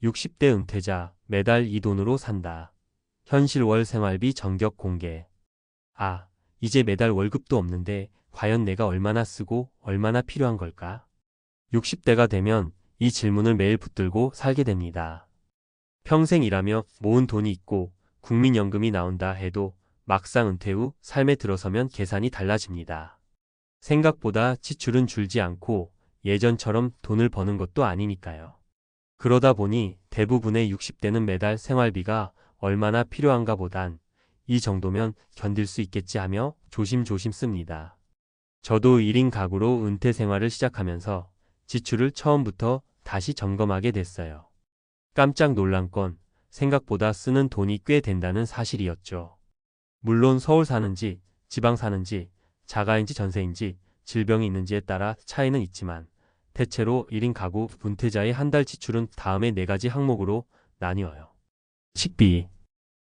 60대 은퇴자, 매달 이 돈으로 산다. 현실 월 생활비 전격 공개. 아, 이제 매달 월급도 없는데 과연 내가 얼마나 쓰고 얼마나 필요한 걸까? 60대가 되면 이 질문을 매일 붙들고 살게 됩니다. 평생 일하며 모은 돈이 있고 국민연금이 나온다 해도 막상 은퇴 후 삶에 들어서면 계산이 달라집니다. 생각보다 지출은 줄지 않고 예전처럼 돈을 버는 것도 아니니까요. 그러다 보니 대부분의 60대는 매달 생활비가 얼마나 필요한가 보단 이 정도면 견딜 수 있겠지 하며 조심조심 씁니다. 저도 1인 가구로 은퇴 생활을 시작하면서 지출을 처음부터 다시 점검하게 됐어요. 깜짝 놀란 건 생각보다 쓰는 돈이 꽤 된다는 사실이었죠. 물론 서울 사는지 지방 사는지 자가인지 전세인지 질병이 있는지에 따라 차이는 있지만 대체로 1인 가구 은퇴자의 한 달 지출은 다음의 4가지 항목으로 나뉘어요. 식비,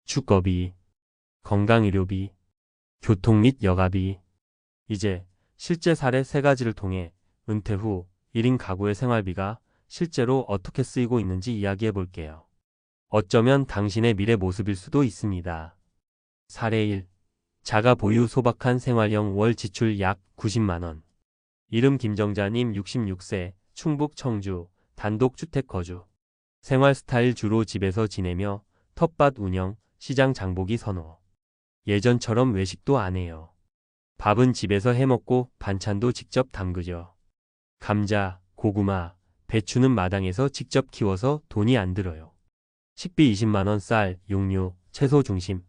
주거비, 건강의료비, 교통 및 여가비. 이제 실제 사례 3가지를 통해 은퇴 후 1인 가구의 생활비가 실제로 어떻게 쓰이고 있는지 이야기해 볼게요. 어쩌면 당신의 미래 모습일 수도 있습니다. 사례 1. 자가 보유 소박한 생활형 월 지출 약 90만원. 이름 김정자님 66세, 충북 청주, 단독주택 거주. 생활 스타일 주로 집에서 지내며 텃밭 운영, 시장 장보기 선호. 예전처럼 외식도 안 해요. 밥은 집에서 해먹고 반찬도 직접 담그죠. 감자, 고구마, 배추는 마당에서 직접 키워서 돈이 안 들어요. 식비 20만원 쌀, 육류, 채소 중심.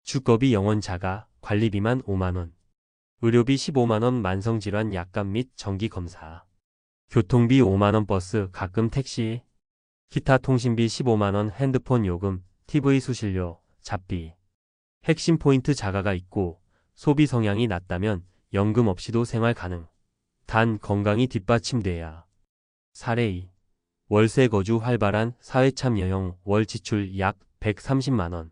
주거비 영원 자가, 관리비만 5만원. 의료비 15만원 만성질환 약관 및 정기검사. 교통비 5만원 버스, 가끔 택시. 기타 통신비 15만원 핸드폰 요금, TV 수신료, 잡비. 핵심 포인트 자가가 있고 소비 성향이 낮다면 연금 없이도 생활 가능. 단 건강이 뒷받침돼야. 사례 2. 월세 거주 활발한 사회참여형 월 지출 약 130만원.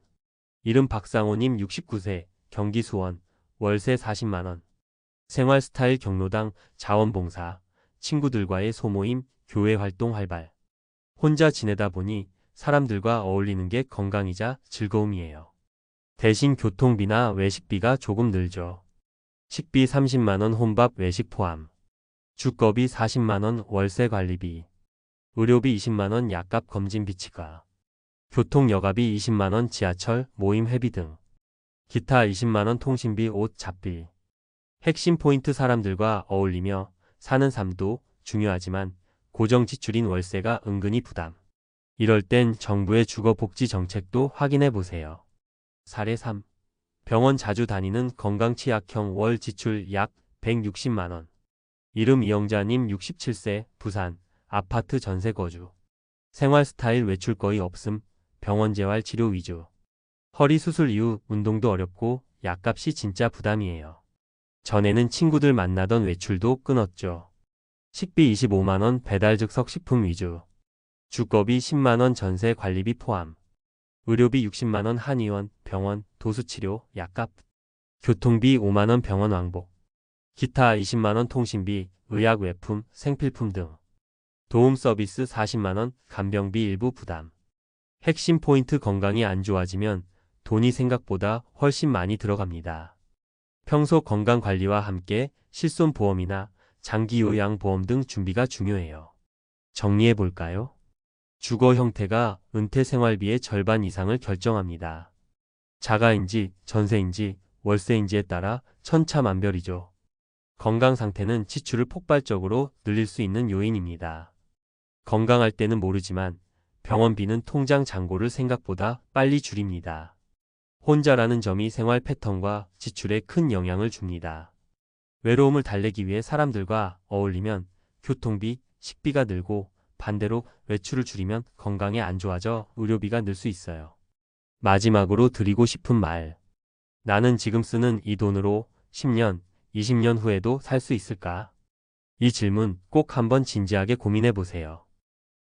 이름 박상호님 69세, 경기 수원, 월세 40만원. 생활 스타일 경로당, 자원봉사, 친구들과의 소모임, 교회 활동 활발. 혼자 지내다 보니 사람들과 어울리는 게 건강이자 즐거움이에요. 대신 교통비나 외식비가 조금 늘죠. 식비 30만원 혼밥 외식 포함. 주거비 40만원 월세 관리비. 의료비 20만원 약값 검진비 치과. 교통 여가비 20만원 지하철 모임 회비 등. 기타 20만원 통신비 옷 잡비. 핵심 포인트 사람들과 어울리며 사는 삶도 중요하지만 고정 지출인 월세가 은근히 부담. 이럴 땐 정부의 주거복지 정책도 확인해 보세요. 사례 3. 병원 자주 다니는 건강취약형 월 지출 약 160만원. 이름 이영자님 67세, 부산, 아파트 전세 거주. 생활 스타일 외출 거의 없음, 병원 재활 치료 위주. 허리 수술 이후 운동도 어렵고 약값이 진짜 부담이에요. 전에는 친구들 만나던 외출도 끊었죠. 식비 25만원 배달 즉석 식품 위주. 주거비 10만원 전세 관리비 포함. 의료비 60만원 한의원, 병원, 도수치료, 약값. 교통비 5만원 병원 왕복. 기타 20만원 통신비, 의약 외품, 생필품 등. 도움 서비스 40만원, 간병비 일부 부담. 핵심 포인트 건강이 안 좋아지면 돈이 생각보다 훨씬 많이 들어갑니다. 평소 건강관리와 함께 실손보험이나 장기요양보험 등 준비가 중요해요. 정리해볼까요? 주거 형태가 은퇴 생활비의 절반 이상을 결정합니다. 자가인지 전세인지 월세인지에 따라 천차만별이죠. 건강 상태는 지출을 폭발적으로 늘릴 수 있는 요인입니다. 건강할 때는 모르지만 병원비는 통장 잔고를 생각보다 빨리 줄입니다. 혼자라는 점이 생활 패턴과 지출에 큰 영향을 줍니다. 외로움을 달래기 위해 사람들과 어울리면 교통비, 식비가 늘고 반대로 외출을 줄이면 건강에 안 좋아져 의료비가 늘 수 있어요. 마지막으로 드리고 싶은 말. 나는 지금 쓰는 이 돈으로 10년, 20년 후에도 살 수 있을까? 이 질문 꼭 한번 진지하게 고민해 보세요.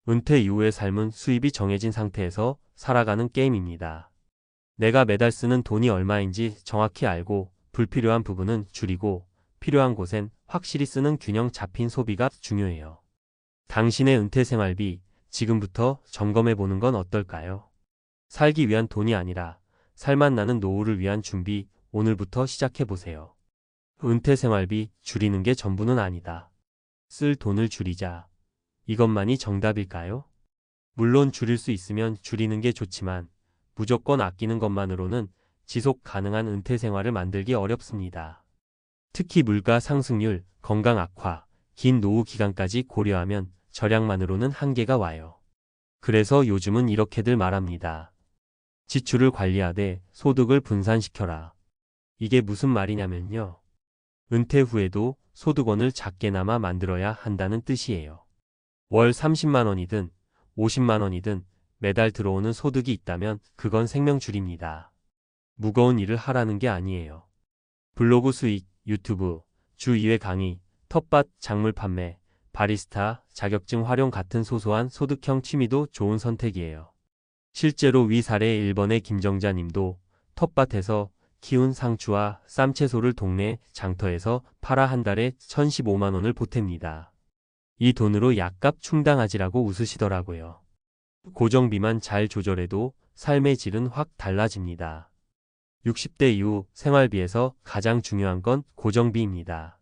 은퇴 이후의 삶은 수입이 정해진 상태에서 살아가는 게임입니다. 내가 매달 쓰는 돈이 얼마인지 정확히 알고 불필요한 부분은 줄이고 필요한 곳엔 확실히 쓰는 균형 잡힌 소비가 중요해요. 당신의 은퇴 생활비 지금부터 점검해 보는 건 어떨까요? 살기 위한 돈이 아니라 살맛 나는 노후를 위한 준비, 오늘부터 시작해 보세요. 은퇴 생활비 줄이는 게 전부는 아니다. 쓸 돈을 줄이자. 이것만이 정답일까요? 물론 줄일 수 있으면 줄이는 게 좋지만 무조건 아끼는 것만으로는 지속 가능한 은퇴 생활을 만들기 어렵습니다. 특히 물가 상승률, 건강 악화, 긴 노후 기간까지 고려하면 절약만으로는 한계가 와요. 그래서 요즘은 이렇게들 말합니다. 지출을 관리하되 소득을 분산시켜라. 이게 무슨 말이냐면요. 은퇴 후에도 소득원을 작게나마 만들어야 한다는 뜻이에요. 월 30만 원이든 50만 원이든 매달 들어오는 소득이 있다면 그건 생명줄입니다. 무거운 일을 하라는 게 아니에요. 블로그 수익, 유튜브, 주 2회 강의, 텃밭, 작물 판매, 바리스타, 자격증 활용 같은 소소한 소득형 취미도 좋은 선택이에요. 실제로 위 사례 1번의 김정자 님도 텃밭에서 키운 상추와 쌈채소를 동네 장터에서 팔아 한 달에 1015만 원을 보탭니다. 이 돈으로 약값 충당하지라고 웃으시더라고요. 고정비만 잘 조절해도 삶의 질은 확 달라집니다. 60대 이후 생활비에서 가장 중요한 건 고정비입니다.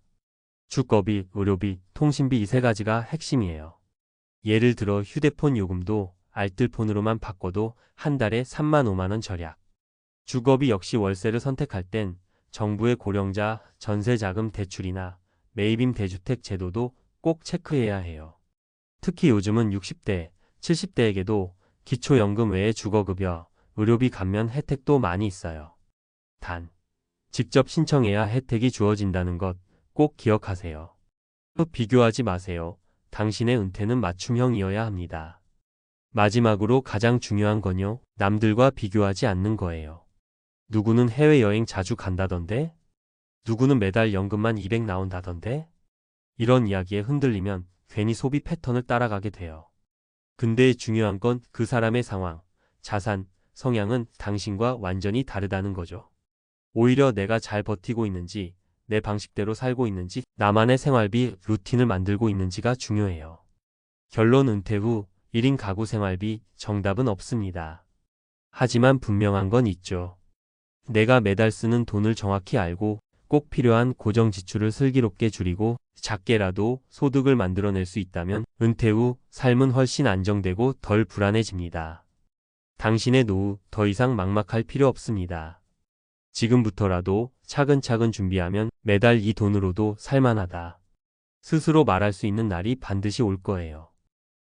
주거비, 의료비, 통신비 이 세 가지가 핵심이에요. 예를 들어 휴대폰 요금도 알뜰폰으로만 바꿔도 한 달에 3만 5만 원 절약. 주거비 역시 월세를 선택할 땐 정부의 고령자 전세자금 대출이나 매입임 대주택 제도도 꼭 체크해야 해요. 특히 요즘은 60대, 70대에게도 기초연금 외에 주거급여, 의료비 감면 혜택도 많이 있어요. 단, 직접 신청해야 혜택이 주어진다는 것 꼭 기억하세요. 비교하지 마세요. 당신의 은퇴는 맞춤형이어야 합니다. 마지막으로 가장 중요한 건요, 남들과 비교하지 않는 거예요. 누구는 해외여행 자주 간다던데? 누구는 매달 연금만 200 나온다던데? 이런 이야기에 흔들리면 괜히 소비 패턴을 따라가게 돼요. 근데 중요한 건 그 사람의 상황, 자산, 성향은 당신과 완전히 다르다는 거죠. 오히려 내가 잘 버티고 있는지, 내 방식대로 살고 있는지, 나만의 생활비 루틴을 만들고 있는지가 중요해요. 결론 은퇴 후 1인 가구 생활비 정답은 없습니다. 하지만 분명한 건 있죠. 내가 매달 쓰는 돈을 정확히 알고 꼭 필요한 고정 지출을 슬기롭게 줄이고 작게라도 소득을 만들어낼 수 있다면 은퇴 후 삶은 훨씬 안정되고 덜 불안해집니다. 당신의 노후 더 이상 막막할 필요 없습니다. 지금부터라도 차근차근 준비하면 매달 이 돈으로도 살만하다. 스스로 말할 수 있는 날이 반드시 올 거예요.